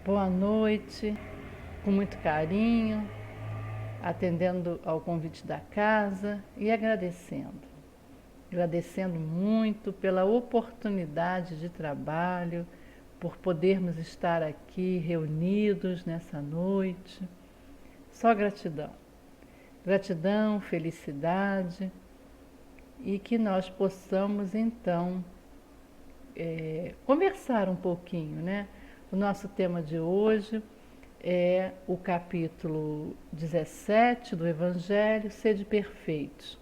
Boa noite, com muito carinho, atendendo ao convite da casa e agradecendo. Agradecendo muito pela oportunidade de trabalho, por podermos estar aqui reunidos nessa noite. Só gratidão. Gratidão, felicidade e que nós possamos então conversar um pouquinho, né? O nosso tema de hoje é o capítulo 17 do Evangelho, Sede Perfeitos,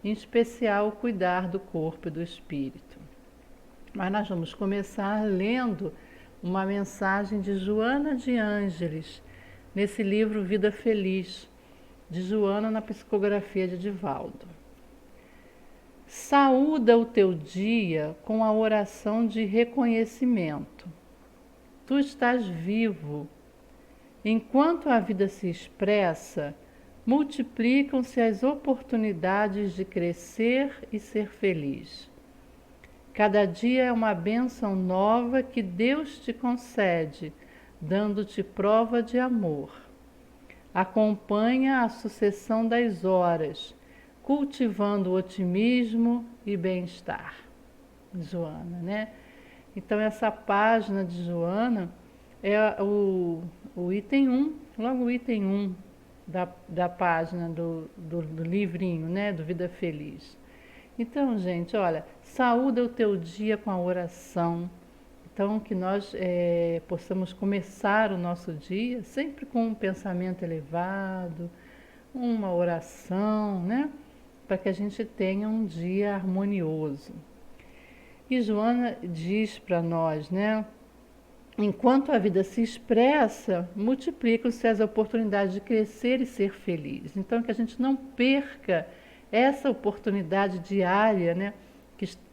em especial cuidar do corpo e do espírito. Mas nós vamos começar lendo uma mensagem de Joana de Ângeles, nesse livro Vida Feliz, de Joana na psicografia de Divaldo. Saúda o teu dia com a oração de reconhecimento. Tu estás vivo. Enquanto a vida se expressa, multiplicam-se as oportunidades de crescer e ser feliz. Cada dia é uma bênção nova que Deus te concede, dando-te prova de amor. Acompanha a sucessão das horas, cultivando otimismo e bem-estar. Joana, né? Então, essa página de Joana é o item 1, logo o item 1 da página do livrinho, né? Do Vida Feliz. Então, gente, olha, saúda o teu dia com a oração. Então, que nós possamos começar o nosso dia sempre com um pensamento elevado, uma oração, né? Para que a gente tenha um dia harmonioso. E Joana diz para nós, né? Enquanto a vida se expressa, multiplicam-se as oportunidades de crescer e ser feliz. Então, que a gente não perca essa oportunidade diária, né?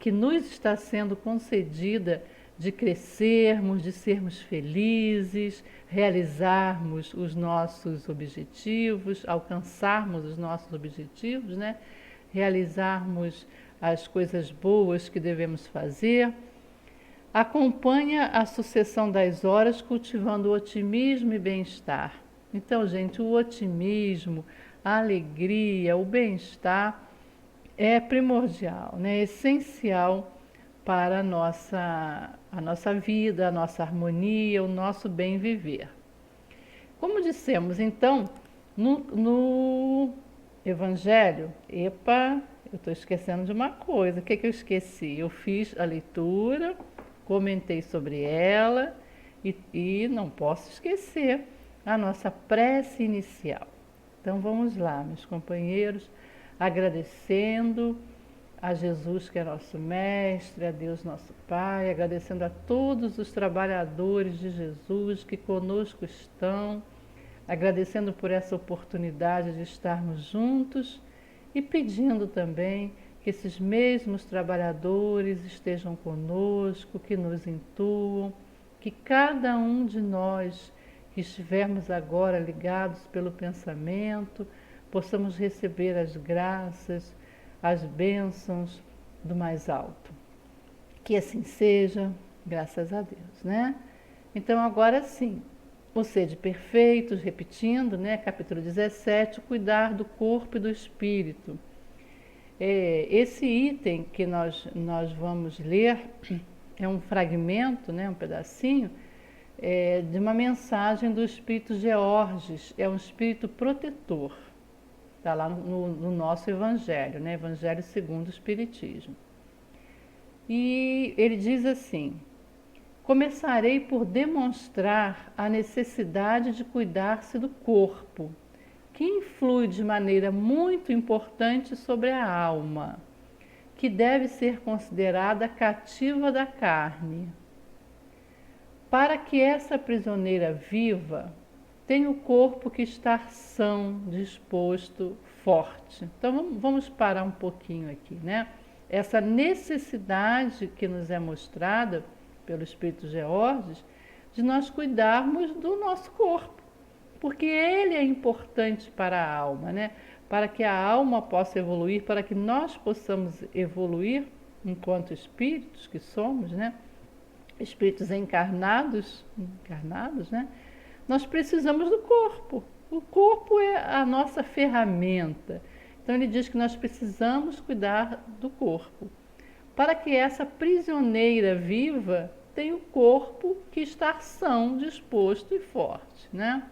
Que nos está sendo concedida de crescermos, de sermos felizes, realizarmos os nossos objetivos, alcançarmos os nossos objetivos, né? Realizarmos as coisas boas que devemos fazer. Acompanha a sucessão das horas cultivando otimismo e bem-estar. Então, gente, o otimismo, a alegria, o bem-estar é primordial, né? É essencial para a nossa vida, a nossa harmonia, o nosso bem viver. Como dissemos, então, no Evangelho, eu estou esquecendo de uma coisa. O que eu esqueci? Eu fiz a leitura, comentei sobre ela e não posso esquecer a nossa prece inicial. Então vamos lá, meus companheiros, agradecendo a Jesus, que é nosso Mestre, a Deus, nosso Pai, agradecendo a todos os trabalhadores de Jesus que conosco estão, agradecendo por essa oportunidade de estarmos juntos e pedindo também que esses mesmos trabalhadores estejam conosco, que nos intuam, que cada um de nós que estivermos agora ligados pelo pensamento, possamos receber as graças, as bênçãos do mais alto. Que assim seja, graças a Deus, né? Então agora sim, o Sede Perfeitos, repetindo, né? Capítulo 17, cuidar do corpo e do espírito. Esse item que nós vamos ler é um fragmento, né? Um pedacinho, de uma mensagem do Espírito Georges, é um espírito protetor. Está lá no nosso Evangelho, né? Evangelho segundo o Espiritismo. E ele diz assim: começarei por demonstrar a necessidade de cuidar-se do corpo, que influi de maneira muito importante sobre a alma, que deve ser considerada cativa da carne. Para que essa prisioneira viva, tem o corpo que estar são, disposto, forte. Então vamos parar um pouquinho aqui, né? Essa necessidade que nos é mostrada pelo Espírito Georges de nós cuidarmos do nosso corpo, porque ele é importante para a alma, né? Para que a alma possa evoluir, para que nós possamos evoluir enquanto espíritos que somos, né? espíritos encarnados, né? Nós precisamos do corpo. O corpo é a nossa ferramenta. Então ele diz que nós precisamos cuidar do corpo. Para que essa prisioneira viva tenha o corpo que está são, disposto e forte, né?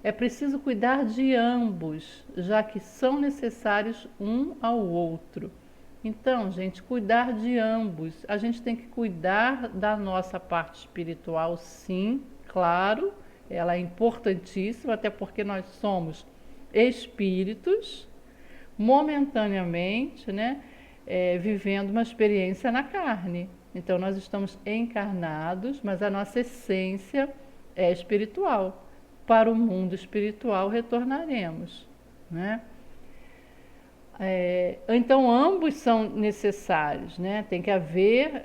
É preciso cuidar de ambos, já que são necessários um ao outro. Então, gente, cuidar de ambos. A gente tem que cuidar da nossa parte espiritual, sim, claro, ela é importantíssima, até porque nós somos espíritos, momentaneamente, né, vivendo uma experiência na carne. Então, nós estamos encarnados, mas a nossa essência é espiritual. Para o mundo espiritual retornaremos, né? Então ambos são necessários, né? Tem que haver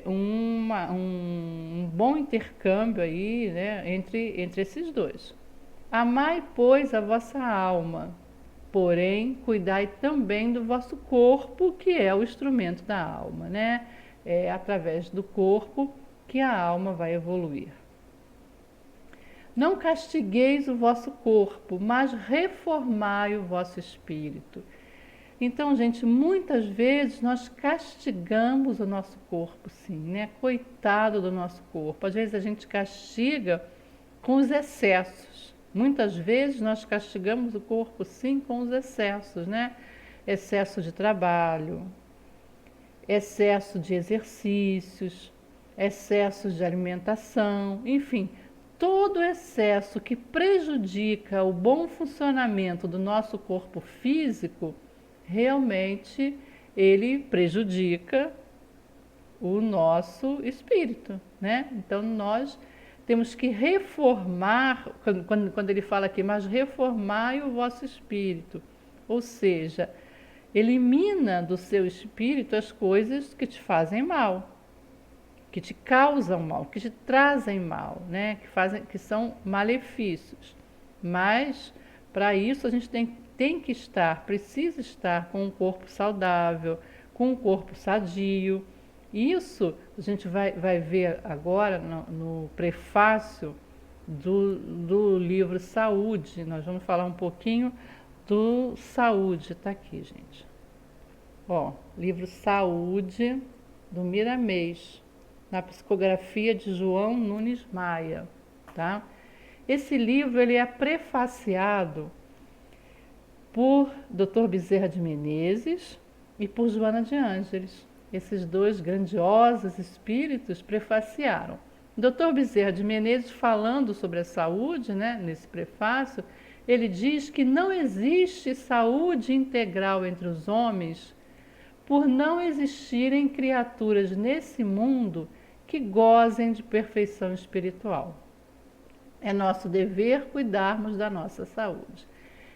um bom intercâmbio aí, né? entre esses dois. Amai, pois, a vossa alma, porém cuidai também do vosso corpo, que é o instrumento da alma, né? É através do corpo que a alma vai evoluir. Não castigueis o vosso corpo, mas reformai o vosso espírito. Então, gente, muitas vezes nós castigamos o nosso corpo, sim, né? Coitado do nosso corpo. Às vezes a gente castiga com os excessos. Muitas vezes nós castigamos o corpo, sim, com os excessos, né? Excesso de trabalho, excesso de exercícios, excesso de alimentação, enfim, todo excesso que prejudica o bom funcionamento do nosso corpo físico, realmente ele prejudica o nosso espírito, né? Então nós temos que reformar, quando ele fala aqui, mas reformai o vosso espírito, ou seja, elimina do seu espírito as coisas que te fazem mal, que te causam mal, que te trazem mal, né? Que são malefícios. Mas para isso a gente precisa estar com um corpo saudável, com um corpo sadio. Isso a gente vai ver agora no prefácio do livro Saúde. Nós vamos falar um pouquinho do Saúde, está aqui, gente. Ó, livro Saúde, do Miramês, na psicografia de João Nunes Maia, tá? Esse livro ele é prefaciado por Dr. Bezerra de Menezes e por Joana de Ângeles. Esses dois grandiosos espíritos prefaciaram. Dr. Bezerra de Menezes, falando sobre a saúde, né, nesse prefácio, ele diz que não existe saúde integral entre os homens por não existirem criaturas nesse mundo que gozem de perfeição espiritual. É nosso dever cuidarmos da nossa saúde.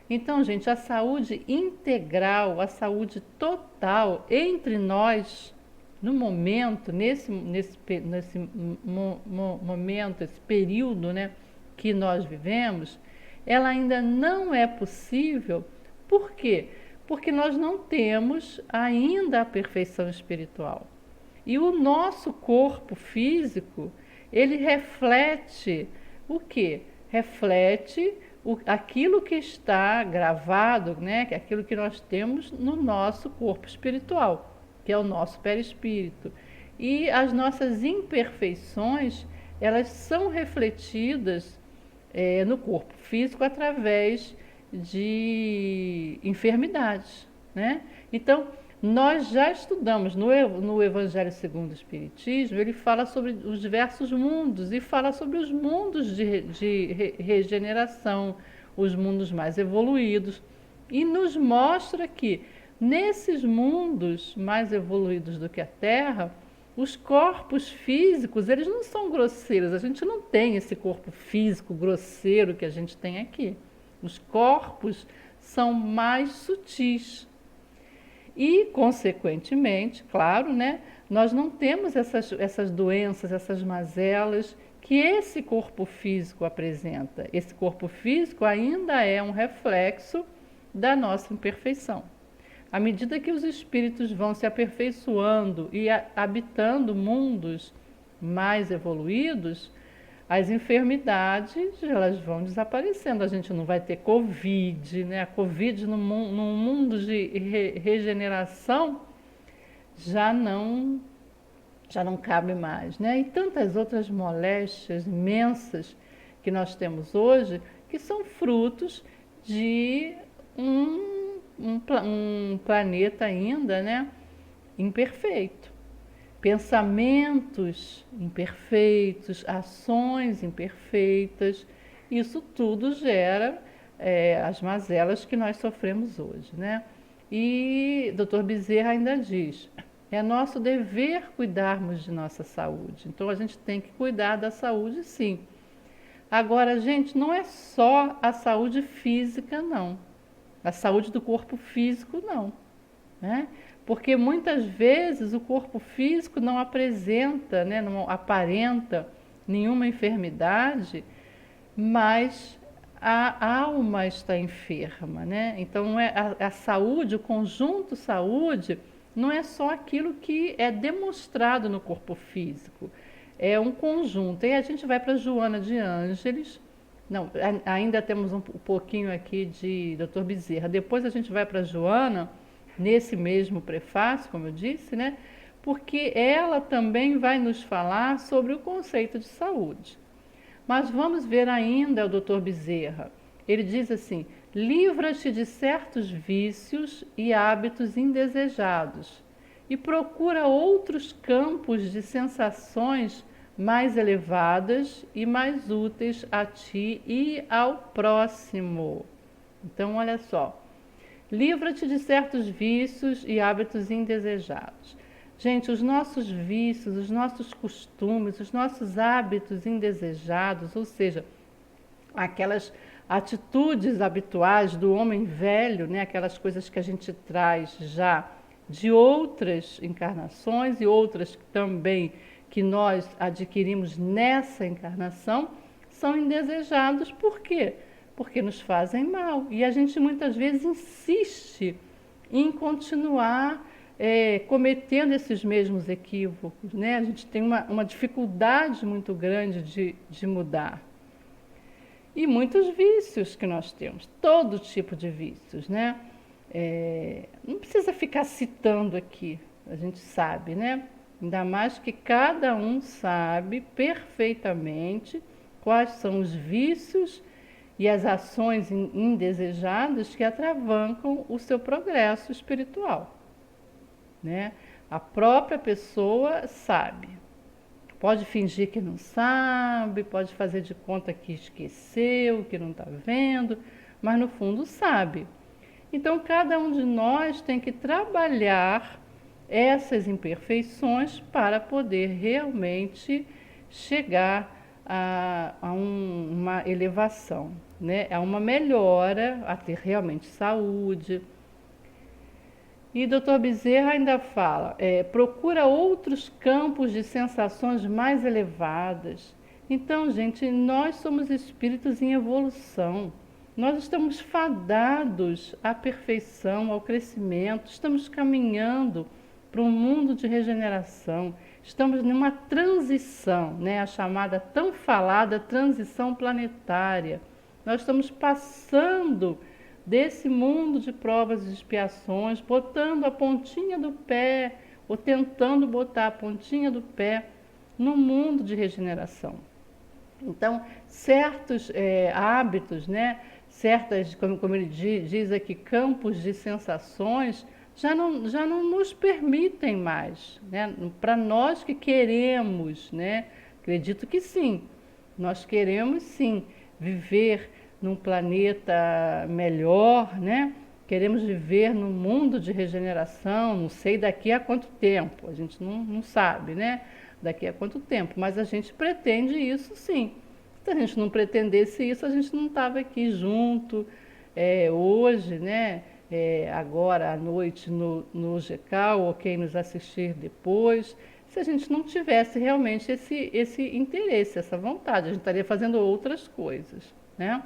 Então, gente, a saúde integral, a saúde total entre nós, no momento, nesse momento, esse período, né, que nós vivemos, ela ainda não é possível. Por quê? Porque nós não temos ainda a perfeição espiritual. E o nosso corpo físico, ele reflete o quê? Reflete aquilo que está gravado, né? Aquilo que nós temos no nosso corpo espiritual, que é o nosso perispírito. E as nossas imperfeições, elas são refletidas no corpo físico através de enfermidades, né? Então, nós já estudamos no Evangelho segundo o Espiritismo, ele fala sobre os diversos mundos e fala sobre os mundos de regeneração, os mundos mais evoluídos, e nos mostra que nesses mundos mais evoluídos do que a Terra, os corpos físicos, eles não são grosseiros, a gente não tem esse corpo físico grosseiro que a gente tem aqui. Os corpos são mais sutis. E, consequentemente, claro, né, nós não temos essas doenças, essas mazelas que esse corpo físico apresenta. Esse corpo físico ainda é um reflexo da nossa imperfeição. À medida que os espíritos vão se aperfeiçoando e habitando mundos mais evoluídos, as enfermidades elas vão desaparecendo. A gente não vai ter Covid, né? A Covid no mundo de regeneração já não cabe mais, né? E tantas outras moléstias imensas que nós temos hoje, que são frutos de um planeta ainda, né, imperfeito. Pensamentos imperfeitos, ações imperfeitas, isso tudo gera as mazelas que nós sofremos hoje, né? E Dr. Bezerra ainda diz, é nosso dever cuidarmos de nossa saúde. Então a gente tem que cuidar da saúde, sim. Agora, gente, não é só a saúde física, não. A saúde do corpo físico, não, né? Porque muitas vezes o corpo físico não apresenta, né, não aparenta nenhuma enfermidade, mas a alma está enferma, né? Então a saúde, o conjunto saúde, não é só aquilo que é demonstrado no corpo físico, é um conjunto. E a gente vai para Joana de Ângeles, não, ainda temos um pouquinho aqui de Dr. Bezerra, depois a gente vai para Joana, nesse mesmo prefácio, como eu disse, né? Porque ela também vai nos falar sobre o conceito de saúde. Mas vamos ver ainda o Dr. Bezerra. Ele diz assim, livra-te de certos vícios e hábitos indesejados e procura outros campos de sensações mais elevadas e mais úteis a ti e ao próximo. Então, olha só, livra-te de certos vícios e hábitos indesejados. Gente, os nossos vícios, os nossos costumes, os nossos hábitos indesejados, ou seja, aquelas atitudes habituais do homem velho, né? Aquelas coisas que a gente traz já de outras encarnações e outras também que nós adquirimos nessa encarnação, são indesejados. Por quê? Porque nos fazem mal. E a gente muitas vezes insiste em continuar cometendo esses mesmos equívocos, né? A gente tem uma dificuldade muito grande de mudar. E muitos vícios que nós temos, todo tipo de vícios, né? Não precisa ficar citando aqui, a gente sabe, né? Ainda mais que cada um sabe perfeitamente quais são os vícios e as ações indesejadas que atravancam o seu progresso espiritual, né? A própria pessoa sabe. Pode fingir que não sabe, pode fazer de conta que esqueceu, que não está vendo, mas no fundo sabe. Então, cada um de nós tem que trabalhar essas imperfeições para poder realmente chegar a uma elevação, né? A uma melhora, a ter realmente saúde. E Dr. Bezerra ainda fala, procura outros campos de sensações mais elevadas. Então, gente, nós somos espíritos em evolução. Nós estamos fadados à perfeição, ao crescimento, estamos caminhando para um mundo de regeneração, estamos numa transição, né? A chamada tão falada transição planetária. Nós estamos passando desse mundo de provas e expiações, botando a pontinha do pé, ou tentando botar a pontinha do pé no mundo de regeneração. Então, certos hábitos, né? Certas, como ele diz aqui, campos de sensações, já não nos permitem mais, né? Para nós que queremos, né? Acredito que sim, nós queremos sim viver num planeta melhor, né? Queremos viver num mundo de regeneração, não sei daqui a quanto tempo, a gente não sabe, né? Daqui a quanto tempo, mas a gente pretende isso sim. Se a gente não pretendesse isso, a gente não estava aqui junto hoje, né? Agora à noite no GECAL, ou quem nos assistir depois, se a gente não tivesse realmente esse interesse, essa vontade, a gente estaria fazendo outras coisas, né?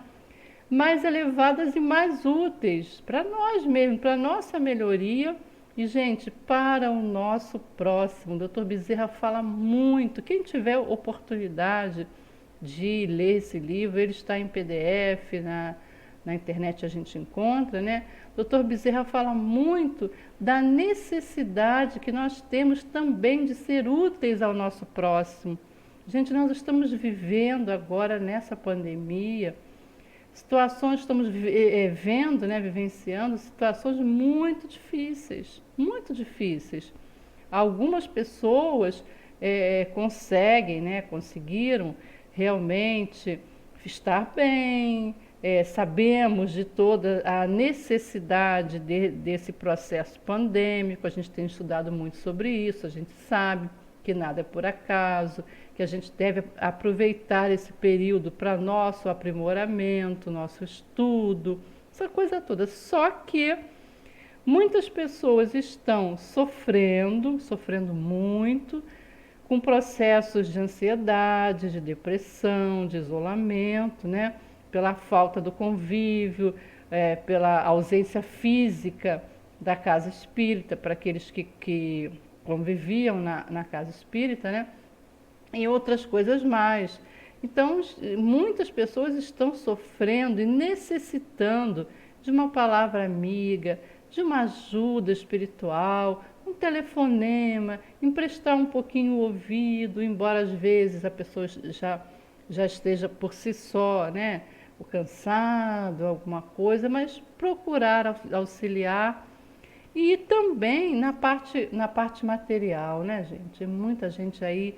Mais elevadas e mais úteis para nós mesmos, para a nossa melhoria E, gente, para o nosso próximo, o Dr. Bezerra fala muito. Quem tiver oportunidade de ler esse livro, ele está em PDF, na internet a gente encontra, né? O Dr. Bezerra fala muito da necessidade que nós temos também de ser úteis ao nosso próximo. Gente, nós estamos vivendo agora nessa pandemia situações, estamos vendo, né, vivenciando situações muito difíceis, muito difíceis. Algumas pessoas conseguem, né, conseguiram realmente estar bem, sabemos de toda a necessidade desse processo pandêmico, a gente tem estudado muito sobre isso, a gente sabe que nada é por acaso, que a gente deve aproveitar esse período para nosso aprimoramento, nosso estudo, essa coisa toda. Só que muitas pessoas estão sofrendo muito, com processos de ansiedade, de depressão, de isolamento, né? Pela falta do convívio, pela ausência física da casa espírita, para aqueles que conviviam na casa espírita, né? E outras coisas mais. Então, muitas pessoas estão sofrendo e necessitando de uma palavra amiga, de uma ajuda espiritual, um telefonema, emprestar um pouquinho o ouvido, embora às vezes a pessoa já esteja por si só, né? O cansado, alguma coisa, mas procurar auxiliar. E também na parte material, né, gente? Muita gente aí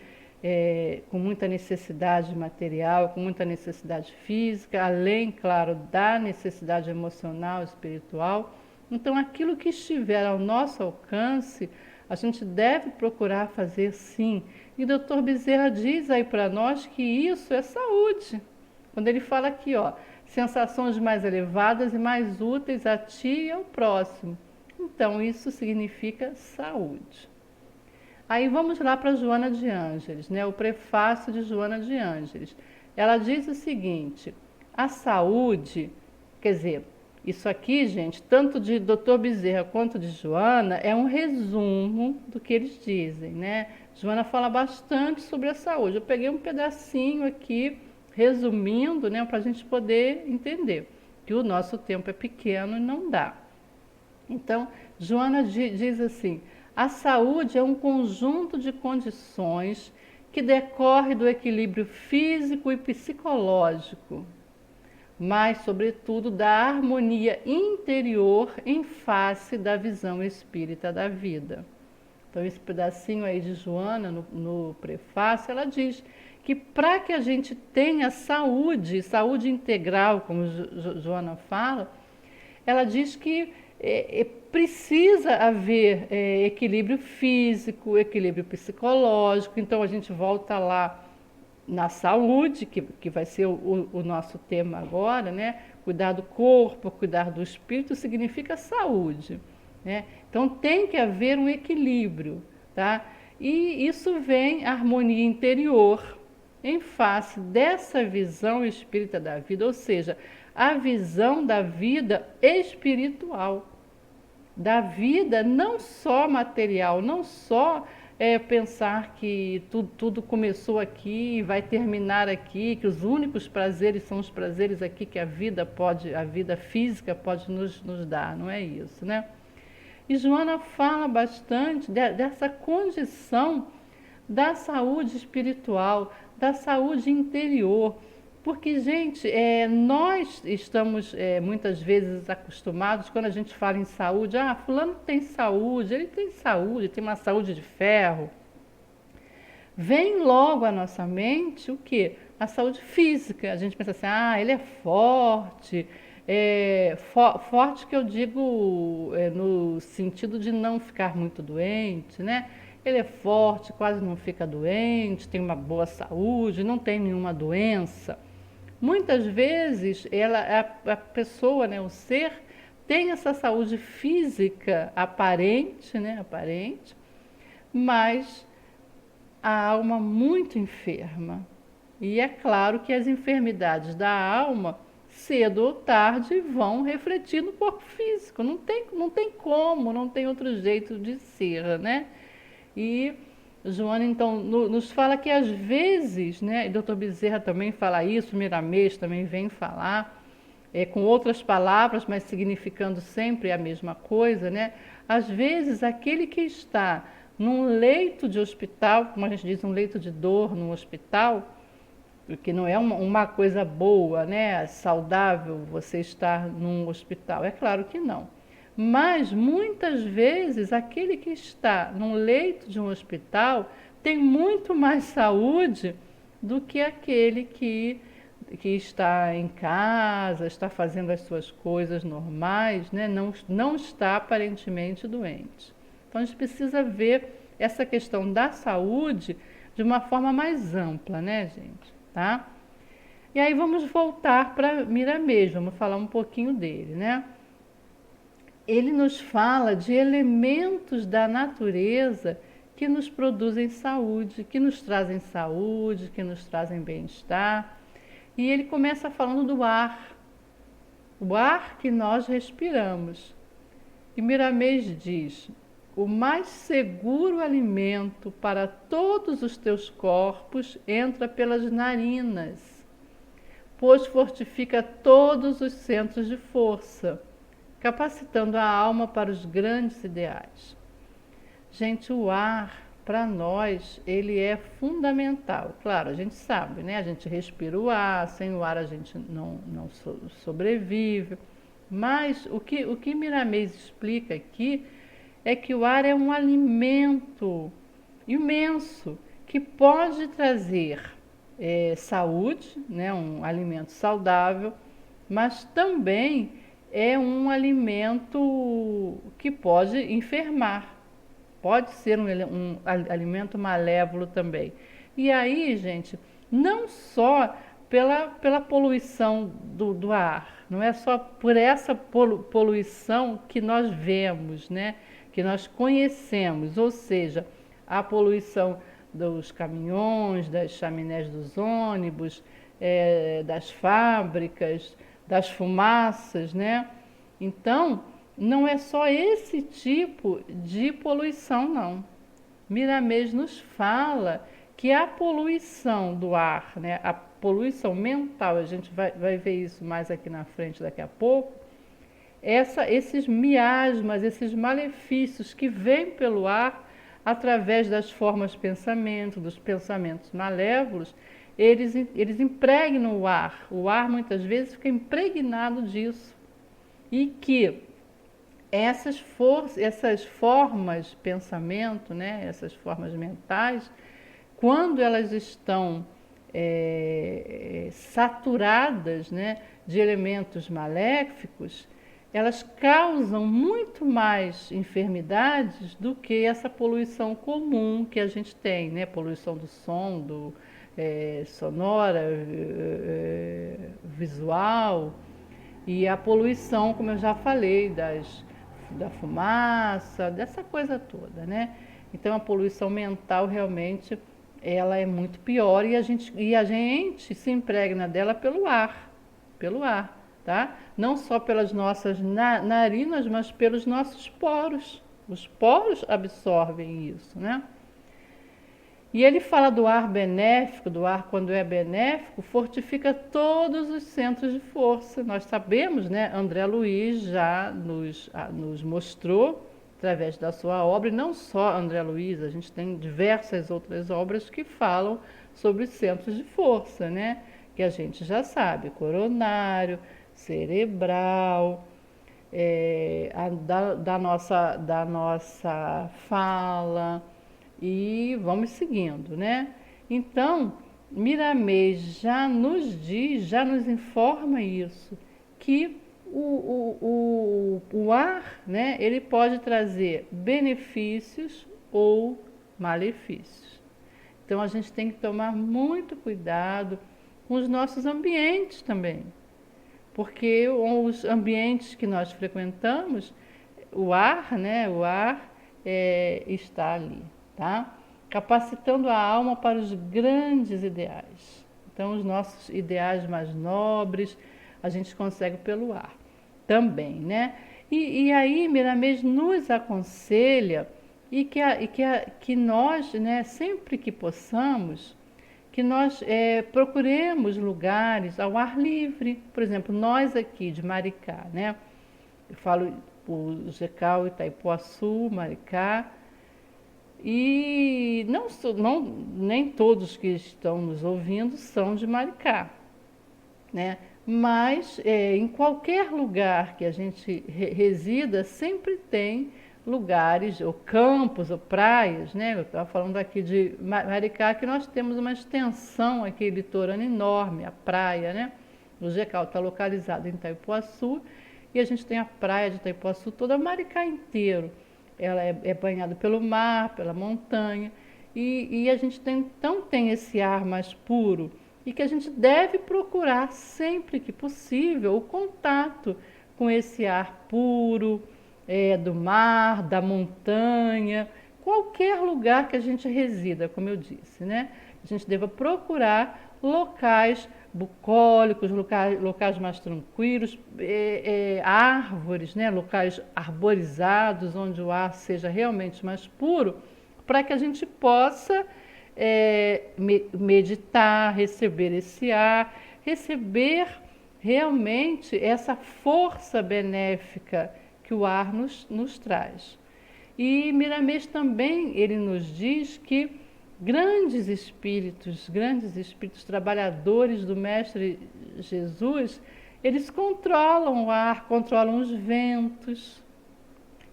com muita necessidade material, com muita necessidade física, além, claro, da necessidade emocional, espiritual. Então, aquilo que estiver ao nosso alcance, a gente deve procurar fazer sim. E o Dr. Bezerra diz aí para nós que isso é saúde. Quando ele fala aqui, ó, sensações mais elevadas e mais úteis a ti e ao próximo. Então, isso significa saúde. Aí vamos lá para Joana de Ângeles, né? O prefácio de Joana de Ângeles. Ela diz o seguinte: a saúde, quer dizer, isso aqui, gente, tanto de Dr. Bezerra quanto de Joana, é um resumo do que eles dizem, né? Joana fala bastante sobre a saúde. Eu peguei um pedacinho aqui, resumindo, né, para a gente poder entender que o nosso tempo é pequeno e não dá. Então, Joana diz assim: a saúde é um conjunto de condições que decorre do equilíbrio físico e psicológico, mas, sobretudo, da harmonia interior em face da visão espírita da vida. Então, esse pedacinho aí de Joana, no prefácio, ela diz que para que a gente tenha saúde integral, como Joana fala, ela diz que precisa haver equilíbrio físico, equilíbrio psicológico. Então a gente volta lá na saúde, que vai ser o nosso tema agora, né? Cuidar do corpo, cuidar do espírito significa saúde, né? Então tem que haver um equilíbrio, tá? E isso vem harmonia interior em face dessa visão espírita da vida, ou seja, a visão da vida espiritual, da vida não só material, não só pensar que tudo começou aqui e vai terminar aqui, que os únicos prazeres são os prazeres aqui que a vida física pode nos dar, não é isso, né? E Joana fala bastante dessa condição da saúde espiritual, da saúde interior. Porque, gente, nós estamos muitas vezes acostumados, quando a gente fala em saúde, fulano tem saúde, ele tem uma saúde de ferro. Vem logo à nossa mente o quê? A saúde física. A gente pensa assim, ele é forte, forte que eu digo no sentido de não ficar muito doente, né? Ele é forte, quase não fica doente, tem uma boa saúde, não tem nenhuma doença. Muitas vezes a pessoa, né, o ser, tem essa saúde física aparente, né, mas a alma muito enferma. E é claro que as enfermidades da alma cedo ou tarde vão refletir no corpo físico. Não tem como, não tem outro jeito de ser, né? E Joana, então, nos fala que às vezes, né, e Dr. Bezerra também fala isso, Miramês também vem falar, com outras palavras, mas significando sempre a mesma coisa, né? Às vezes, aquele que está num leito de hospital, como a gente diz, um leito de dor num hospital, porque não é uma coisa boa, né? Saudável você estar num hospital. É claro que não. Mas muitas vezes aquele que está num leito de um hospital tem muito mais saúde do que aquele que está em casa, está fazendo as suas coisas normais, né? Não está aparentemente doente. Então a gente precisa ver essa questão da saúde de uma forma mais ampla, né, gente? Tá? E aí vamos voltar para Miramês, vamos falar um pouquinho dele, né? Ele nos fala de elementos da natureza que nos produzem saúde, que nos trazem saúde, que nos trazem bem-estar. E ele começa falando do ar, o ar que nós respiramos. E Miramês diz: o mais seguro alimento para todos os teus corpos entra pelas narinas, pois fortifica todos os centros de força, capacitando a alma para os grandes ideais. Gente, o ar, para nós, ele é fundamental. Claro, a gente sabe, né? A gente respira o ar, sem o ar a gente não sobrevive. Mas o que Miramês explica aqui é que o ar é um alimento imenso que pode trazer saúde, né? Um alimento saudável, mas também é um alimento que pode enfermar. Pode ser um alimento malévolo também. E aí, gente, não só pela poluição do ar, não é só por essa poluição que nós vemos, né? Que nós conhecemos, ou seja, a poluição dos caminhões, das chaminés dos ônibus, das fábricas, das fumaças, né? Então, não é só esse tipo de poluição, não. Miramês nos fala que a poluição do ar, né, a poluição mental, a gente vai ver isso mais aqui na frente daqui a pouco, esses miasmas, esses malefícios que vêm pelo ar através das formas de pensamento, dos pensamentos malévolos, eles impregnam o ar. O ar muitas vezes fica impregnado disso. E que essas formas de pensamento, né, essas formas mentais, quando elas estão saturadas, né, de elementos maléficos, elas causam muito mais enfermidades do que essa poluição comum que a gente tem, né? Poluição do som, sonora, visual, e a poluição, como eu já falei, da fumaça, dessa coisa toda, né? Então a poluição mental realmente ela é muito pior e a gente se impregna dela pelo ar, tá? Não só pelas nossas narinas, mas pelos nossos poros. Os poros absorvem isso, né? E ele fala do ar benéfico, do ar quando é benéfico, fortifica todos os centros de força. Nós sabemos, né? André Luiz já nos mostrou, através da sua obra, e não só André Luiz, a gente tem diversas outras obras que falam sobre os centros de força, né? Que a gente já sabe, coronário, cerebral, da nossa fala, e vamos seguindo, né? Então, Miramês já nos diz, já nos informa isso, que o ar, né, ele pode trazer benefícios ou malefícios. Então, a gente tem que tomar muito cuidado com os nossos ambientes também, porque os ambientes que nós frequentamos, o ar, né, está ali, tá? Capacitando a alma para os grandes ideais. Então, os nossos ideais mais nobres, a gente consegue pelo ar também, né? E aí Miramês nos aconselha que nós, né, sempre que possamos, que nós procuremos lugares ao ar livre. Por exemplo, nós aqui de Maricá, né? Eu falo o Jecal, Itaipuaçu, Maricá, e nem todos que estão nos ouvindo são de Maricá, né? Mas em qualquer lugar que a gente resida, sempre tem lugares, ou campos, ou praias, né? Eu estava falando aqui de Maricá, que nós temos uma extensão aqui litorânea enorme, a praia, né? O Jecal está localizado em Itaipuaçu, e a gente tem a praia de Itaipuaçu, toda Maricá inteiro. Ela é banhada pelo mar, pela montanha, e a gente então tem esse ar mais puro, e que a gente deve procurar sempre que possível o contato com esse ar puro, do mar, da montanha, qualquer lugar que a gente resida, como eu disse, né? A gente deva procurar locais bucólicos, locais mais tranquilos, árvores, né? Locais arborizados, onde o ar seja realmente mais puro, para que a gente possa meditar, receber esse ar, receber realmente essa força benéfica que o ar nos traz. E Miramês também, ele nos diz que grandes espíritos trabalhadores do Mestre Jesus, eles controlam o ar, controlam os ventos.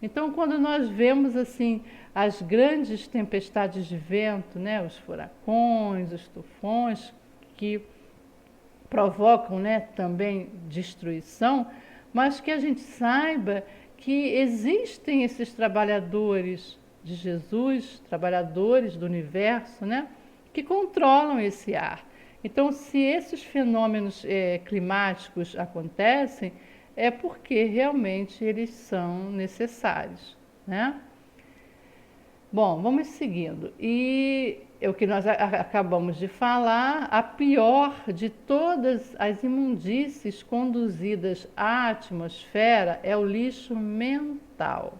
Então, quando nós vemos assim as grandes tempestades de vento, né, os furacões, os tufões, que provocam, né, também destruição, mas que a gente saiba que existem esses trabalhadores de Jesus, trabalhadores do universo, né, que controlam esse ar. Então, se esses fenômenos climáticos acontecem, é porque realmente eles são necessários, né? Bom, vamos seguindo. E é o que nós acabamos de falar, a pior de todas as imundícies conduzidas à atmosfera é o lixo mental.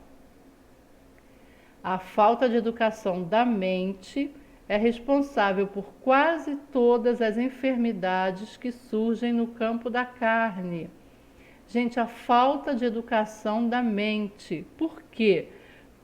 A falta de educação da mente é responsável por quase todas as enfermidades que surgem no campo da carne. Gente, a falta de educação da mente. Por quê?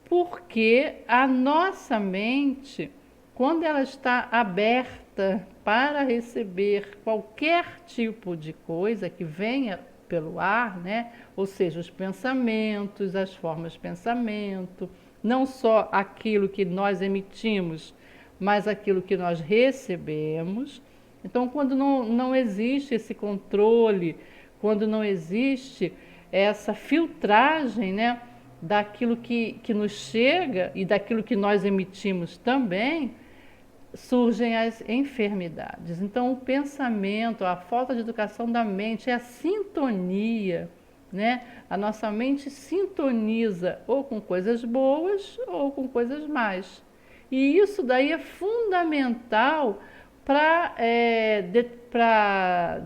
Porque a nossa mente, quando ela está aberta para receber qualquer tipo de coisa que venha pelo ar, né? Ou seja, os pensamentos, as formas de pensamento, não só aquilo que nós emitimos, mas aquilo que nós recebemos. Então, quando não existe esse controle, quando não existe essa filtragem, né, daquilo que nos chega e daquilo que nós emitimos também, surgem as enfermidades. Então, o pensamento, a falta de educação da mente, é a sintonia, né? A nossa mente sintoniza ou com coisas boas ou com coisas más. E isso daí é fundamental para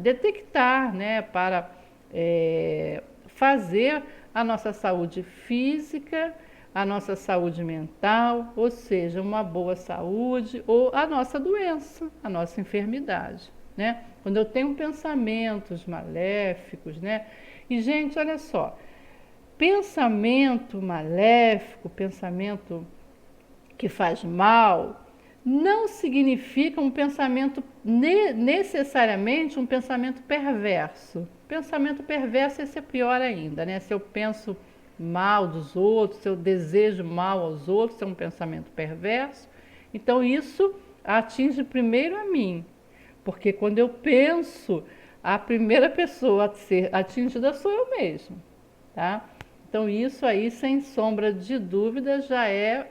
detectar, né? Para fazer a nossa saúde física, a nossa saúde mental, ou seja, uma boa saúde, ou a nossa doença, a nossa enfermidade, né? Quando eu tenho pensamentos maléficos, né? E, gente, olha só, pensamento maléfico, pensamento que faz mal, não significa um pensamento, necessariamente um pensamento perverso. Pensamento perverso, esse é pior ainda, né? Se eu penso mal dos outros, se eu desejo mal aos outros, é um pensamento perverso. Então, isso atinge primeiro a mim, porque quando eu penso, a primeira pessoa a ser atingida sou eu mesmo, tá? Então, isso aí, sem sombra de dúvida, já é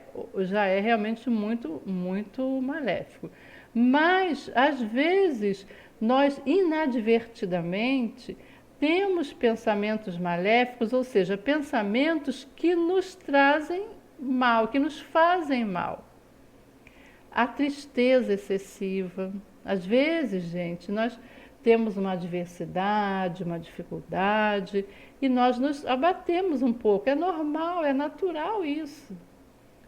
realmente muito, muito maléfico. Mas, às vezes, nós inadvertidamente temos pensamentos maléficos, ou seja, pensamentos que nos trazem mal, que nos fazem mal. A tristeza excessiva. Às vezes, gente, nós temos uma adversidade, uma dificuldade, e nós nos abatemos um pouco. É normal, é natural isso.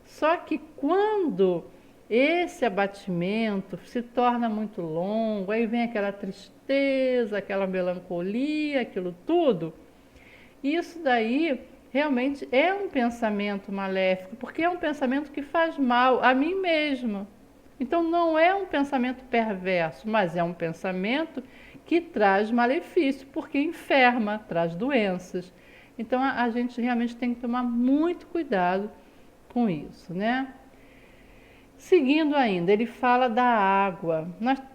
Só que quando esse abatimento se torna muito longo, aí vem aquela tristeza, aquela melancolia, aquilo tudo, isso daí realmente é um pensamento maléfico, porque é um pensamento que faz mal a mim mesma. Então não é um pensamento perverso, mas é um pensamento que traz malefício, porque enferma, traz doenças. Então a gente realmente tem que tomar muito cuidado com isso, né? Seguindo ainda, ele fala da água.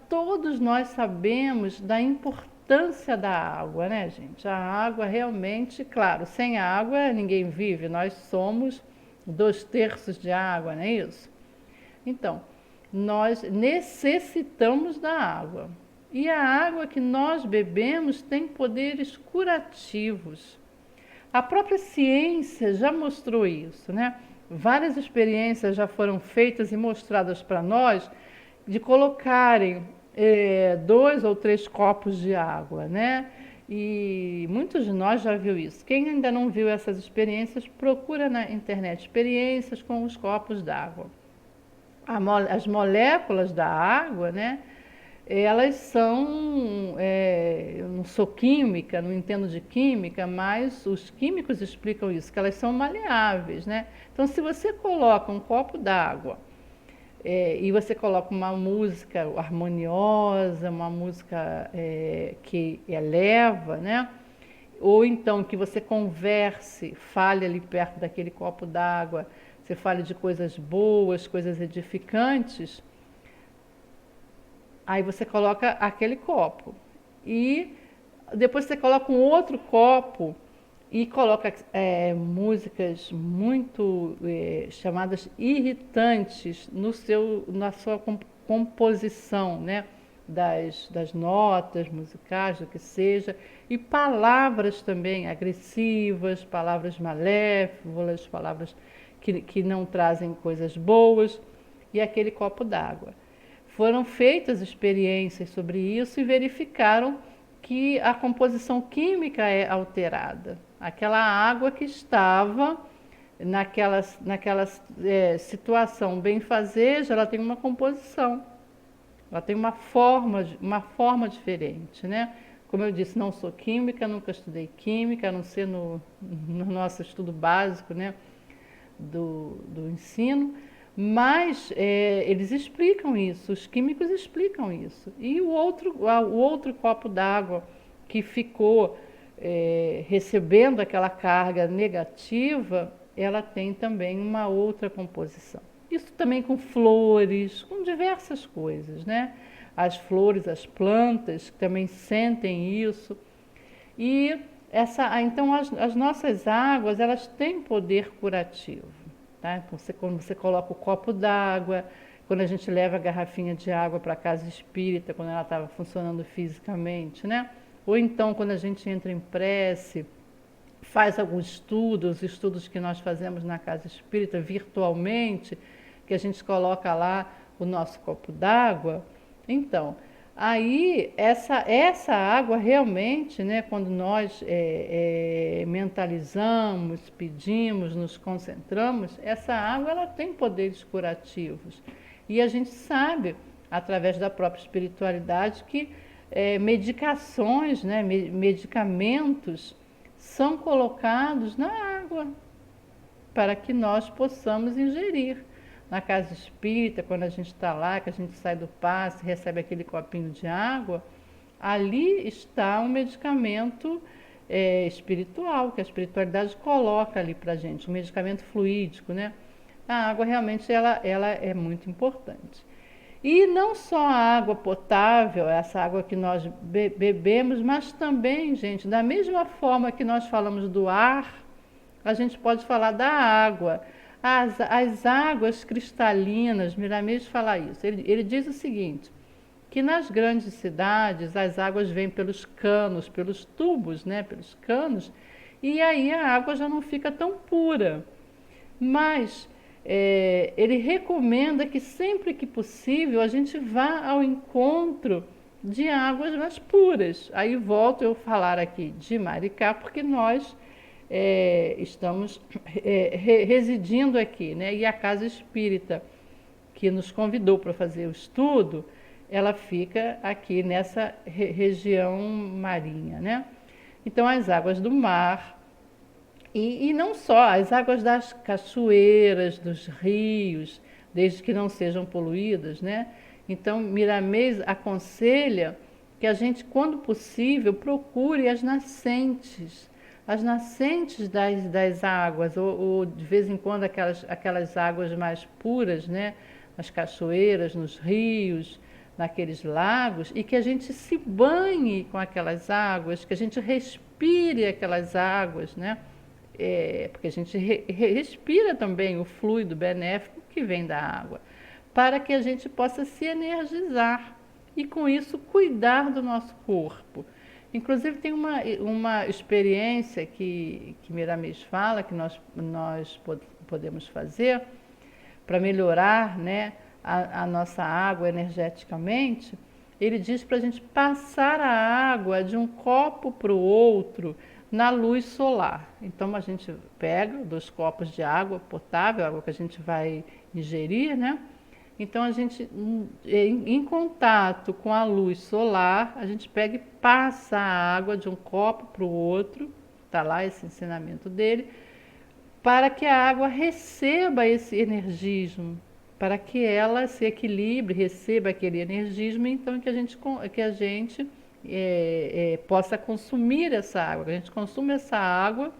Todos nós sabemos da importância da água, né, gente? A água realmente, claro, sem água ninguém vive. Nós somos 2/3 de água, não é isso? Então, nós necessitamos da água. E a água que nós bebemos tem poderes curativos. A própria ciência já mostrou isso, né? Várias experiências já foram feitas e mostradas para nós de colocarem 2 ou 3 copos de água, né? E muitos de nós já viu isso. Quem ainda não viu essas experiências, procura na internet experiências com os copos d'água. As moléculas da água, né? Elas são, eu não sou química, não entendo de química, mas os químicos explicam isso, que elas são maleáveis, né? Então, se você coloca um copo d'água e você coloca uma música harmoniosa, uma música que eleva, né? Ou então que você converse, fale ali perto daquele copo d'água, você fale de coisas boas, coisas edificantes, aí você coloca aquele copo e depois você coloca um outro copo e coloca músicas muito chamadas irritantes na sua composição, né? Das notas musicais, do que seja, e palavras também agressivas, palavras malévolas, palavras que não trazem coisas boas, e aquele copo d'água. Foram feitas experiências sobre isso e verificaram que a composição química é alterada. Aquela água que estava naquela situação benfazeja, ela tem uma composição, ela tem uma forma diferente, né? Como eu disse, não sou química, nunca estudei química, a não ser no nosso estudo básico, né, do ensino. Mas eles explicam isso, os químicos explicam isso. E o outro copo d'água que ficou recebendo aquela carga negativa, ela tem também uma outra composição. Isso também com flores, com diversas coisas, né? As flores, as plantas também sentem isso. E então as nossas águas, elas têm poder curativo. Tá? Quando você coloca o copo d'água, quando a gente leva a garrafinha de água para a casa espírita, quando ela estava funcionando fisicamente, né? Ou então quando a gente entra em prece, faz algum estudo, os estudos que nós fazemos na casa espírita virtualmente, que a gente coloca lá o nosso copo d'água. Então, aí essa água realmente, né, quando nós mentalizamos, pedimos, nos concentramos, essa água ela tem poderes curativos. E a gente sabe, através da própria espiritualidade, que medicações, né, medicamentos são colocados na água para que nós possamos ingerir. Na casa espírita, quando a gente está lá, que a gente sai do passe, recebe aquele copinho de água, ali está um medicamento espiritual, que a espiritualidade coloca ali para a gente, um medicamento fluídico, né? A água realmente ela é muito importante. E não só a água potável, essa água que nós bebemos, mas também, gente, da mesma forma que nós falamos do ar, a gente pode falar da água. As águas cristalinas, Miramês fala isso, ele diz o seguinte, que nas grandes cidades as águas vêm pelos canos, pelos tubos, né, pelos canos, e aí a água já não fica tão pura. Mas ele recomenda que sempre que possível a gente vá ao encontro de águas mais puras. Aí volto eu falar aqui de Maricá, porque nós estamos residindo aqui, né? E a Casa Espírita, que nos convidou para fazer o estudo, ela fica aqui nessa região marinha, né? Então, as águas do mar, e não só, as águas das cachoeiras, dos rios, desde que não sejam poluídas, né? Então, Miramês aconselha que a gente, quando possível, procure as nascentes das águas, ou de vez em quando aquelas águas mais puras, né? Nas cachoeiras, nos rios, naqueles lagos, e que a gente se banhe com aquelas águas, que a gente respire aquelas águas, né? Porque a gente respira também o fluido benéfico que vem da água, para que a gente possa se energizar e com isso cuidar do nosso corpo. Inclusive tem uma experiência que Miramês fala que nós podemos fazer para melhorar, né, a nossa água energeticamente. Ele diz para a gente passar a água de um copo para o outro na luz solar. Então a gente pega 2 copos de água potável, água que a gente vai ingerir, né? Então a gente, em contato com a luz solar, a gente pega e passa a água de um copo para o outro, está lá esse ensinamento dele, para que a água receba esse energismo, para que ela se equilibre, receba aquele energismo, então que a gente possa consumir essa água, que a gente consuma essa água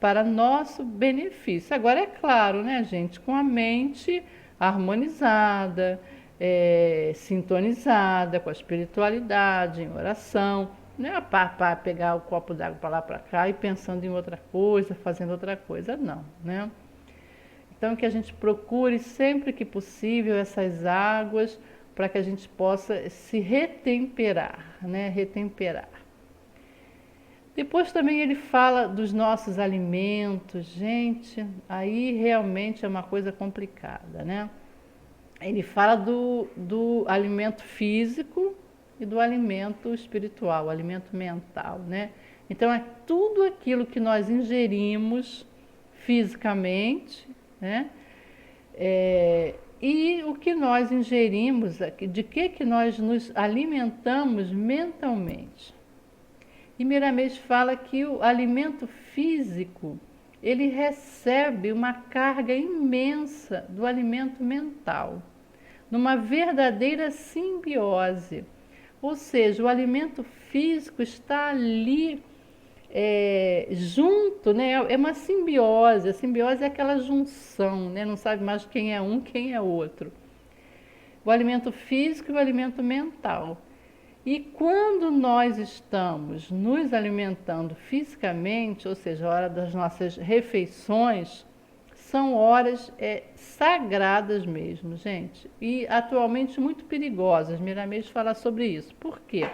para nosso benefício. Agora, é claro, né, gente, com a mente harmonizada, sintonizada com a espiritualidade, em oração, não é para pegar o copo d'água para lá para cá e pensando em outra coisa, fazendo outra coisa, não, né? Então, que a gente procure sempre que possível essas águas para que a gente possa se retemperar, né? Retemperar. Depois também ele fala dos nossos alimentos. Gente, aí realmente é uma coisa complicada, né? Ele fala do alimento físico e do alimento espiritual, o alimento mental, né? Então é tudo aquilo que nós ingerimos fisicamente, né? E o que nós ingerimos, de que nós nos alimentamos mentalmente. E Miramês fala que o alimento físico, ele recebe uma carga imensa do alimento mental, numa verdadeira simbiose. Ou seja, o alimento físico está ali junto, né? É uma simbiose. A simbiose é aquela junção, né? Não sabe mais quem é um, quem é outro. O alimento físico e o alimento mental. E quando nós estamos nos alimentando fisicamente, ou seja, a hora das nossas refeições, são horas sagradas mesmo, gente. E atualmente muito perigosas. Miramês fala sobre isso. Por quê?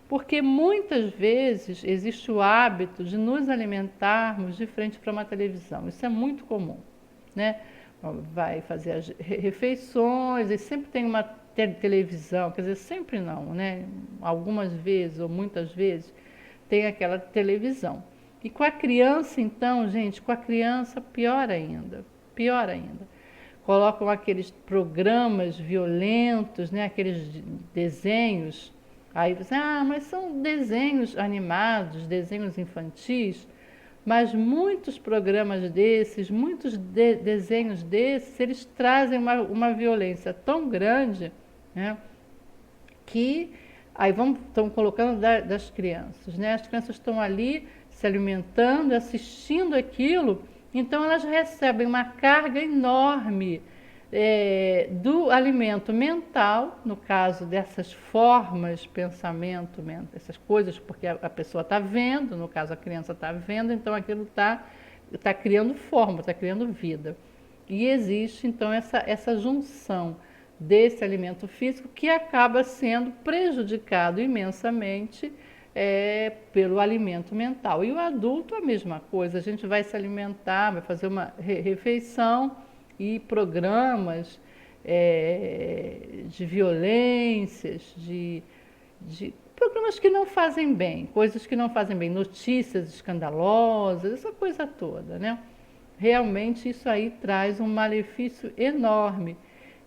Porque muitas vezes existe o hábito de nos alimentarmos de frente para uma televisão. Isso é muito comum, né? Vai fazer as refeições e sempre tem uma televisão, quer dizer, sempre não, né? Algumas vezes ou muitas vezes tem aquela televisão. E com a criança, então, gente, com a criança pior ainda, pior ainda. Colocam aqueles programas violentos, né? Aqueles desenhos. Aí você, mas são desenhos animados, desenhos infantis. Mas muitos programas desses, muitos desenhos desses, eles trazem uma violência tão grande, né, que aí estão colocando das crianças, né? As crianças estão ali se alimentando, assistindo aquilo, então elas recebem uma carga enorme do alimento mental, no caso dessas formas, pensamento, essas coisas, porque a pessoa está vendo, no caso a criança está vendo, então aquilo está criando forma, está criando vida. E existe então essa junção desse alimento físico que acaba sendo prejudicado imensamente pelo alimento mental. E o adulto a mesma coisa, a gente vai se alimentar, vai fazer uma refeição, e programas de violências, de de programas que não fazem bem, coisas que não fazem bem, notícias escandalosas, essa coisa toda, né? Realmente isso aí traz um malefício enorme.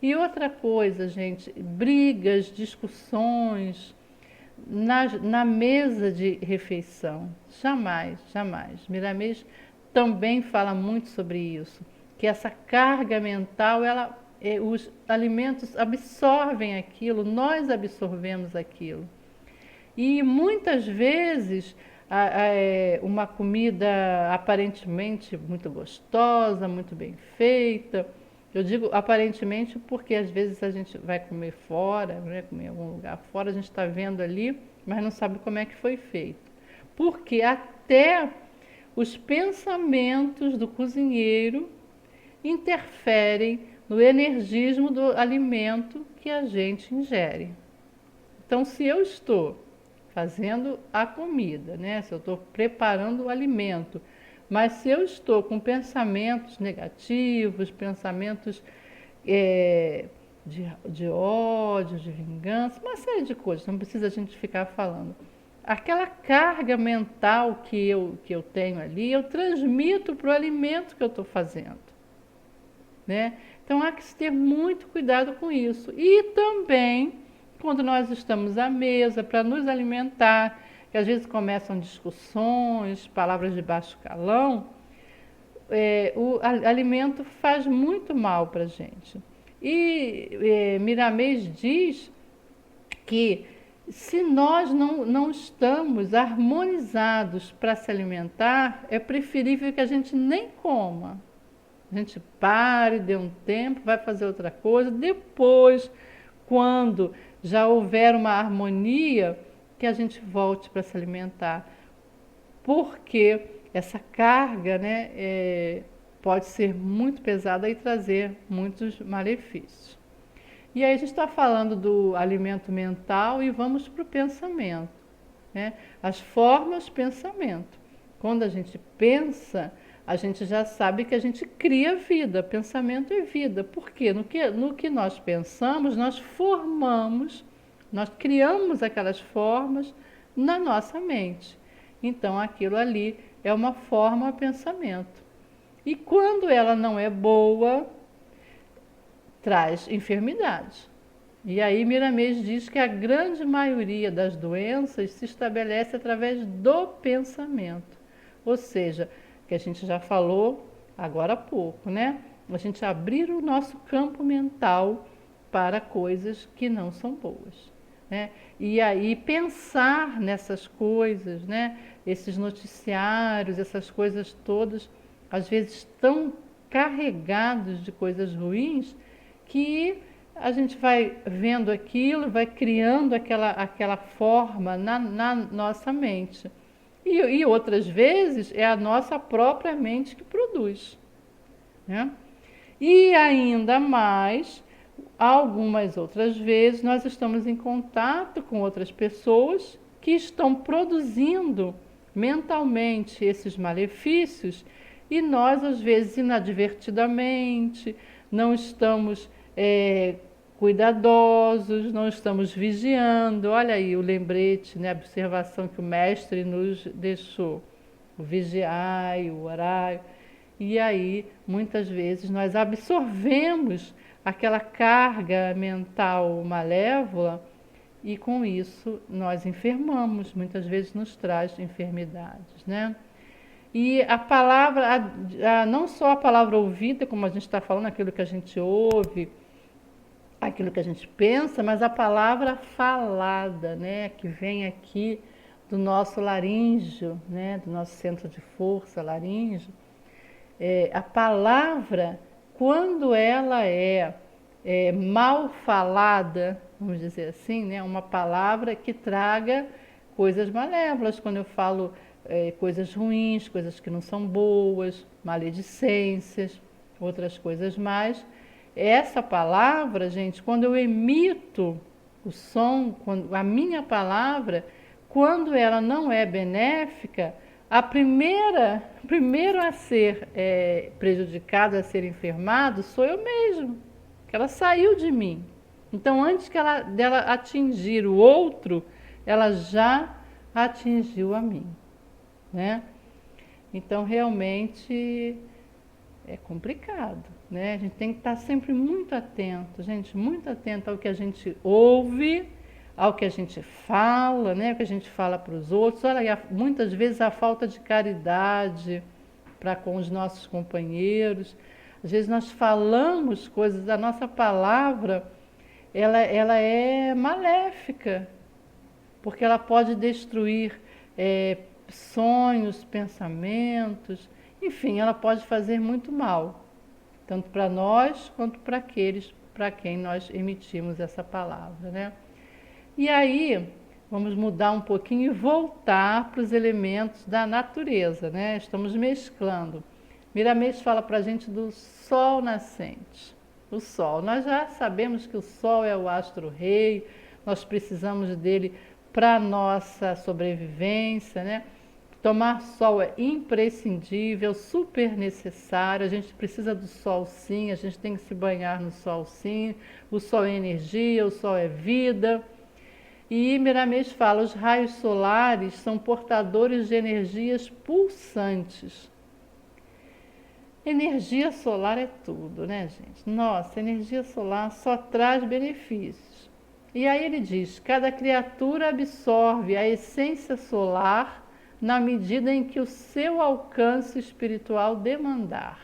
E outra coisa, gente, brigas, discussões na mesa de refeição. Jamais, jamais. Miramês também fala muito sobre isso, que essa carga mental, os alimentos absorvem aquilo, nós absorvemos aquilo. E muitas vezes uma comida aparentemente muito gostosa, muito bem feita. Eu digo aparentemente porque às vezes a gente vai comer fora, né, comer em algum lugar fora, a gente está vendo ali, mas não sabe como é que foi feito. Porque até os pensamentos do cozinheiro interferem no energismo do alimento que a gente ingere. Então, se eu estou fazendo a comida, né? Se eu estou preparando o alimento, mas se eu estou com pensamentos negativos, pensamentos de ódio, de vingança, uma série de coisas, não precisa a gente ficar falando. Aquela carga mental que eu tenho ali, eu transmito para o alimento que eu estou fazendo, né? Então há que ter muito cuidado com isso. E também, quando nós estamos à mesa para nos alimentar, que às vezes começam discussões, palavras de baixo calão, o alimento faz muito mal para a gente. E Miramês diz que se nós não estamos harmonizados para se alimentar, é preferível que a gente nem coma. A gente pare, dê um tempo, vai fazer outra coisa. Depois, quando já houver uma harmonia, que a gente volte para se alimentar. Porque essa carga, né, pode ser muito pesada e trazer muitos malefícios. E aí a gente está falando do alimento mental e vamos para o pensamento, né? As formas pensamento. Quando a gente pensa, a gente já sabe que a gente cria vida, pensamento é vida. Por quê? No que nós pensamos, nós formamos, nós criamos aquelas formas na nossa mente. Então aquilo ali é uma forma pensamento. E quando ela não é boa, traz enfermidade. E aí Miramês diz que a grande maioria das doenças se estabelece através do pensamento. Ou seja, que a gente já falou agora há pouco, né? A gente abrir o nosso campo mental para coisas que não são boas, né? E aí pensar nessas coisas, né? Esses noticiários, essas coisas todas, às vezes tão carregados de coisas ruins, que a gente vai vendo aquilo, vai criando aquela forma na nossa mente. E outras vezes é a nossa própria mente que produz, né? E ainda mais, algumas outras vezes, nós estamos em contato com outras pessoas que estão produzindo mentalmente esses malefícios e nós, às vezes, inadvertidamente, não estamos cuidadosos, não estamos vigiando. Olha aí o lembrete, né, a observação que o mestre nos deixou, o vigiai, o orai. E aí, muitas vezes, nós absorvemos aquela carga mental malévola e com isso nós enfermamos, muitas vezes nos traz enfermidades, né? E a palavra, não só a palavra ouvida, como a gente está falando, aquilo que a gente ouve, aquilo que a gente pensa, mas a palavra falada, né, que vem aqui do nosso laríngeo, né, do nosso centro de força laríngeo. A palavra, quando ela é mal falada, vamos dizer assim, né, uma palavra que traga coisas malévolas, quando eu falo coisas ruins, coisas que não são boas, maledicências, outras coisas mais. Essa palavra, gente, quando eu emito o som, a minha palavra, quando ela não é benéfica, primeiro a ser prejudicado, a ser enfermado, sou eu mesmo, que ela saiu de mim. Então, antes dela atingir o outro, ela já atingiu a mim, né? Então, realmente é complicado, né? A gente tem que estar sempre muito atento, gente, muito atento ao que a gente ouve, ao que a gente fala, né? O que a gente fala para os outros. Olha, muitas vezes a falta de caridade para com os nossos companheiros. Às vezes nós falamos coisas, a nossa palavra, ela é maléfica, porque ela pode destruir sonhos, pensamentos, enfim, ela pode fazer muito mal, tanto para nós quanto para aqueles para quem nós emitimos essa palavra, né? E aí, vamos mudar um pouquinho e voltar para os elementos da natureza, né? Estamos mesclando. Miramês fala para a gente do sol nascente. O sol, nós já sabemos que o sol é o astro-rei, nós precisamos dele para a nossa sobrevivência, né? Tomar sol é imprescindível, super necessário, a gente precisa do sol sim, a gente tem que se banhar no sol sim, o sol é energia, o sol é vida. E Miramês fala, os raios solares são portadores de energias pulsantes. Energia solar é tudo, né, gente? Nossa, energia solar só traz benefícios. E aí ele diz, cada criatura absorve a essência solar na medida em que o seu alcance espiritual demandar.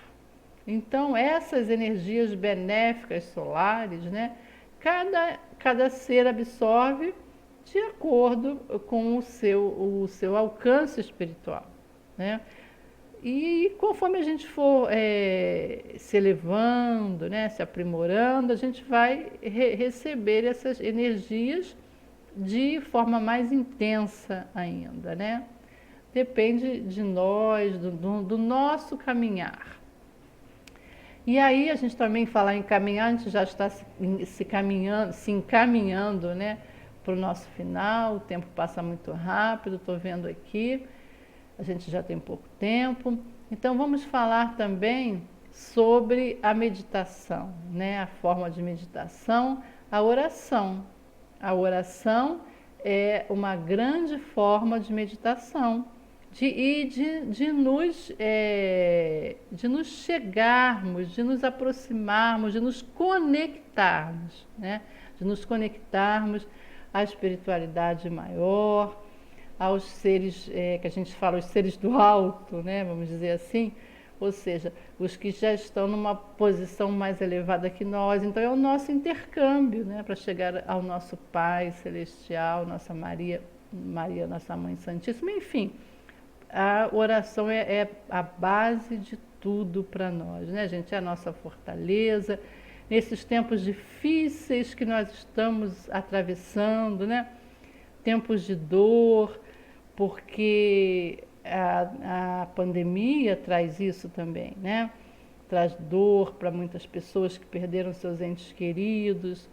Então, essas energias benéficas solares, né, cada ser absorve de acordo com o seu alcance espiritual, né? E conforme a gente for se elevando, né, se aprimorando, a gente vai receber essas energias de forma mais intensa ainda, né? Depende de nós, do nosso caminhar. E aí a gente também fala em caminhar, a gente já está se encaminhando, né, para o nosso final, o tempo passa muito rápido, estou vendo aqui, a gente já tem pouco tempo. Então vamos falar também sobre a meditação, né, a forma de meditação, a oração. A oração é uma grande forma de meditação, de nos chegarmos, de nos aproximarmos, de nos conectarmos, né? De nos conectarmos à espiritualidade maior, aos seres, que a gente fala, os seres do alto, né? Vamos dizer assim, ou seja, os que já estão numa posição mais elevada que nós. Então é o nosso intercâmbio, né? Para chegar ao nosso Pai Celestial, nossa Maria, nossa Mãe Santíssima, enfim. A oração é a base de tudo para nós, né, gente? É a nossa fortaleza. Nesses tempos difíceis que nós estamos atravessando, né? Tempos de dor, porque a pandemia traz isso também, né? Traz dor para muitas pessoas que perderam seus entes queridos,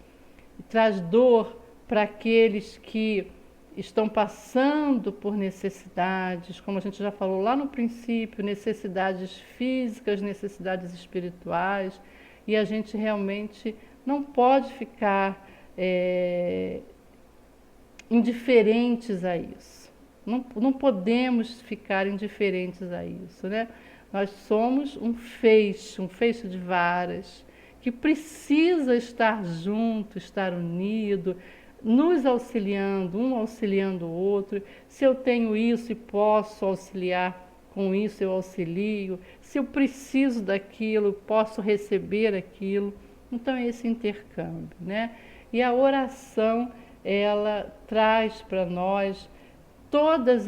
traz dor para aqueles que estão passando por necessidades, como a gente já falou lá no princípio, necessidades físicas, necessidades espirituais, e a gente realmente não pode ficar indiferentes a isso. Não podemos ficar indiferentes a isso, né? Nós somos um feixe de varas, que precisa estar junto, estar unido, nos auxiliando, um auxiliando o outro. Se eu tenho isso e posso auxiliar com isso, eu auxilio. Se eu preciso daquilo, posso receber aquilo. Então é esse intercâmbio, né? E a oração, ela traz para nós todas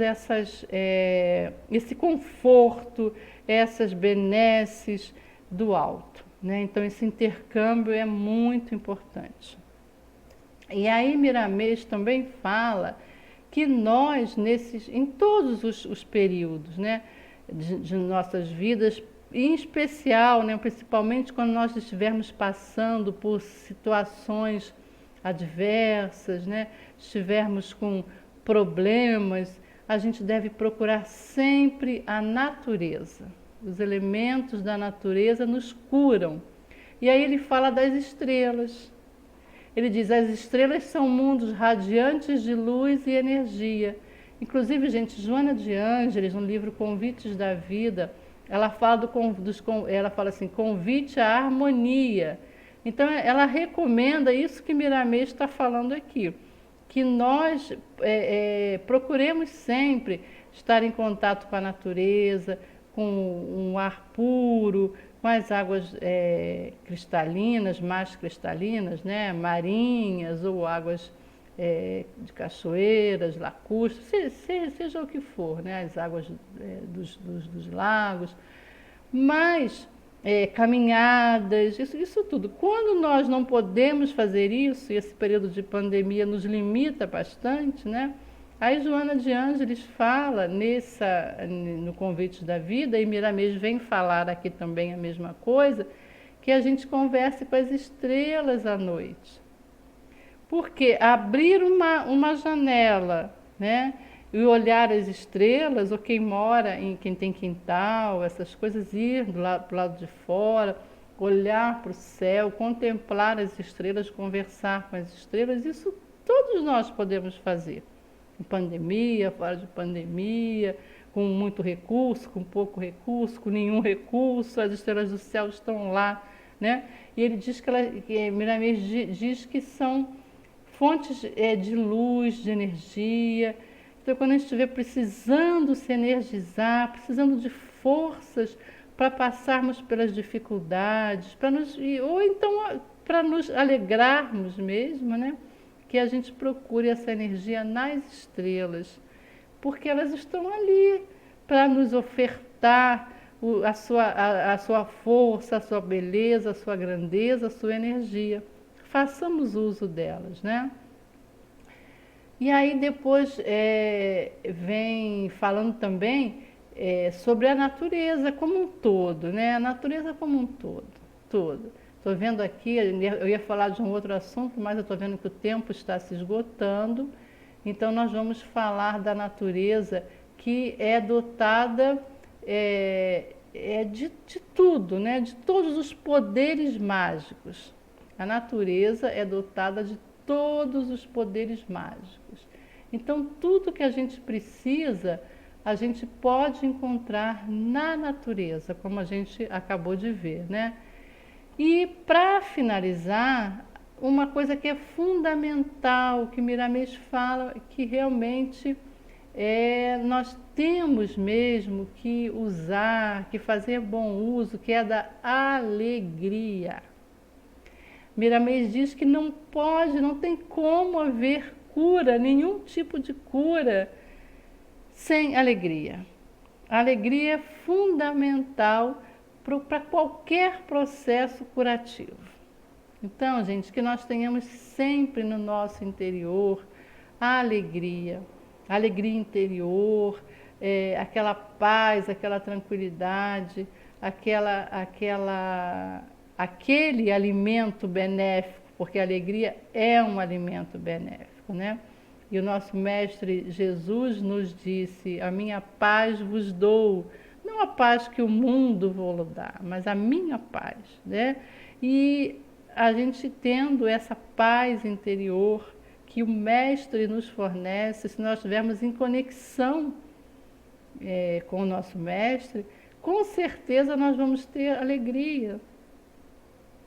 esse conforto, essas benesses do alto, né? Então esse intercâmbio é muito importante. E aí Miramês também fala que nós, em todos os períodos, né, de nossas vidas, em especial, né, principalmente quando nós estivermos passando por situações adversas, né, estivermos com problemas, a gente deve procurar sempre a natureza. Os elementos da natureza nos curam. E aí ele fala das estrelas. ele diz: as estrelas são mundos radiantes de luz e energia. Inclusive, gente, Joana de Ângeles, no livro Convites da Vida, ela fala, ela fala assim, convite à harmonia. Então, ela recomenda isso que Miramês está falando aqui, que nós procuremos sempre estar em contato com a natureza, com um ar puro, com as águas cristalinas, mais cristalinas, né, marinhas ou águas de cachoeiras, lacustres, seja o que for, né, as águas dos lagos, mas caminhadas, isso tudo. Quando nós não podemos fazer isso, e esse período de pandemia nos limita bastante, né? Aí Joana de Ângeles fala no Convite da Vida, e Miramês vem falar aqui também a mesma coisa, que a gente converse com as estrelas à noite. Porque abrir uma janela, né, e olhar as estrelas, ou quem quem tem quintal, essas coisas, ir pro lado de fora, olhar para o céu, contemplar as estrelas, conversar com as estrelas, isso todos nós podemos fazer. Em pandemia, fora de pandemia, com muito recurso, com pouco recurso, com nenhum recurso, as estrelas do céu estão lá, né? E ele diz que Miramês diz que são fontes de luz, de energia. Então, quando a gente estiver precisando se energizar, precisando de forças para passarmos pelas dificuldades, ou então para nos alegrarmos mesmo, né? Que a gente procure essa energia nas estrelas, porque elas estão ali para nos ofertar a sua força, a sua beleza, a sua grandeza, a sua energia. Façamos uso delas, né? E aí depois vem falando também sobre a natureza como um todo, né? A natureza como um todo. Estou vendo aqui, eu ia falar de um outro assunto, mas eu estou vendo que o tempo está se esgotando. Então nós vamos falar da natureza que é dotada de tudo, né? De todos os poderes mágicos. A natureza é dotada de todos os poderes mágicos. Então, tudo que a gente precisa, a gente pode encontrar na natureza, como a gente acabou de ver, né? E, para finalizar, uma coisa que é fundamental, que Miramês fala, que realmente nós temos mesmo que usar, que fazer bom uso, que é da alegria. Miramês diz que não tem como haver cura, nenhum tipo de cura, sem alegria. A alegria é fundamental para qualquer processo curativo. Então, gente, que nós tenhamos sempre no nosso interior a alegria interior, aquela paz, aquela tranquilidade, aquele alimento benéfico, porque a alegria é um alimento benéfico, né? E o nosso Mestre Jesus nos disse: a minha paz vos dou, não a paz que o mundo vou dar, mas a minha paz, né? E a gente tendo essa paz interior que o Mestre nos fornece, se nós estivermos em conexão com o nosso Mestre, com certeza nós vamos ter alegria.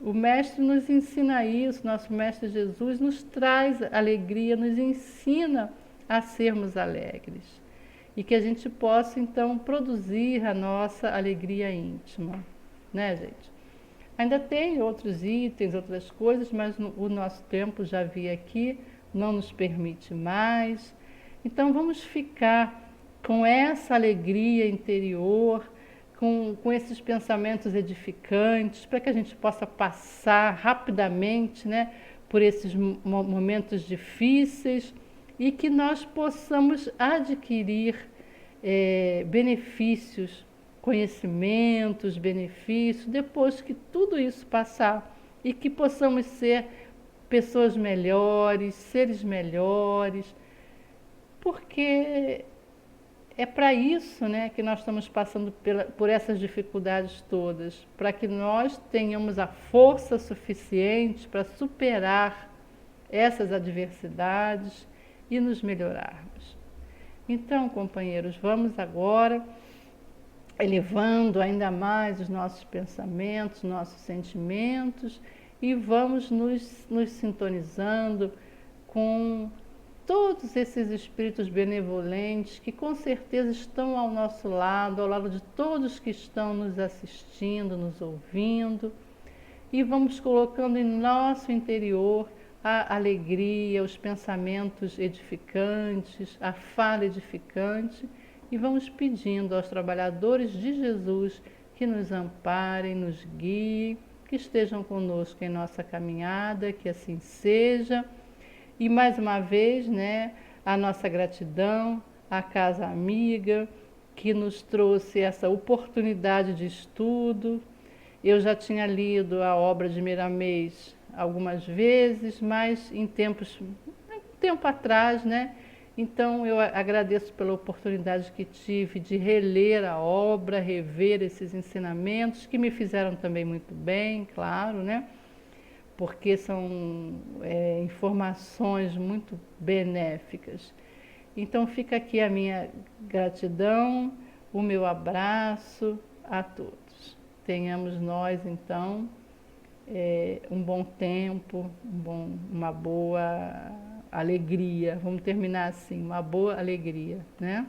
O Mestre nos ensina isso, nosso Mestre Jesus nos traz alegria, nos ensina a sermos alegres. E que a gente possa, então, produzir a nossa alegria íntima, né, gente? Ainda tem outros itens, outras coisas, mas o nosso tempo, já vi aqui, não nos permite mais. Então, vamos ficar com essa alegria interior, com esses pensamentos edificantes, para que a gente possa passar rapidamente, né, por esses momentos difíceis e que nós possamos adquirir benefícios, conhecimentos, benefícios, depois que tudo isso passar, e que possamos ser pessoas melhores, seres melhores, porque é para isso, né, que nós estamos passando por essas dificuldades todas, para que nós tenhamos a força suficiente para superar essas adversidades e nos melhorarmos. Então, companheiros, vamos agora elevando ainda mais os nossos pensamentos, nossos sentimentos e vamos nos sintonizando com todos esses espíritos benevolentes que com certeza estão ao nosso lado, ao lado de todos que estão nos assistindo, nos ouvindo, e vamos colocando em nosso interior a alegria, os pensamentos edificantes, a fala edificante, e vamos pedindo aos trabalhadores de Jesus que nos amparem, nos guiem, que estejam conosco em nossa caminhada, que assim seja. E mais uma vez, né, a nossa gratidão à Casa Amiga, que nos trouxe essa oportunidade de estudo. Eu já tinha lido a obra de Miramês algumas vezes, mas um tempo atrás, né? Então eu agradeço pela oportunidade que tive de reler a obra, rever esses ensinamentos, que me fizeram também muito bem, claro, né? Porque são informações muito benéficas. Então fica aqui a minha gratidão, o meu abraço a todos. Tenhamos nós, então, um bom tempo, uma boa alegria. Vamos terminar assim, uma boa alegria, né?